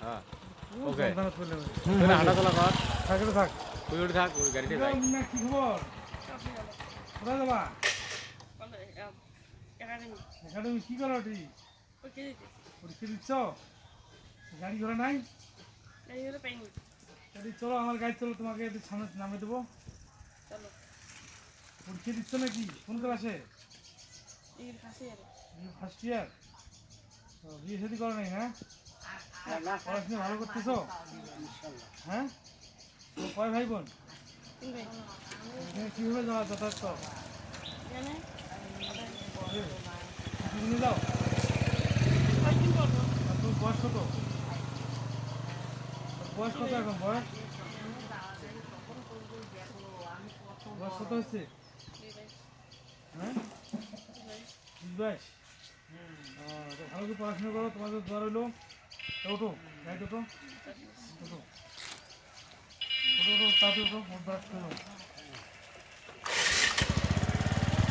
হ্যাঁ ওকে সাবধানে চলে যাবে। তুই হাঁটা চলা কর থাকলে থাক। তুই উঠে থাক ওই গাড়িতে যাই না, কি খবর? কোথায় যাবা? একাডেমি কি করো ওটি? পরীক্ষা দিচ্ছ? গাড়ি ঘোড়া নাই? গাড়ি চলো, আমার গাড়ি চলো, তোমাকে একটু সামনে নামে দেবো। পরীক্ষা দিচ্ছ নাকি? কোন ক্লাসে? First year. বিয়ে শাদী করো নাই, হ্যাঁ? পড়াশোনা ভালো করতেছো? হ্যাঁ? তো কয় ভাই বোন? এখানে কিভাবে যাওয়া যাতায়াত করো? নিয়ে যাও। আর তোমার বয়স কত? বয়স কত এখন? বয়স বয়স কত হচ্ছে? হ্যাঁ, 20-22। তো ভালো করে পড়াশোনা করো, তোমাদের দোয়া রইলো। ওঠো, গাড়িতে ওঠো, ওঠো, ওঠো, ওঠো, তাড়াতাড়ি ওঠো, মন খারাপ করো।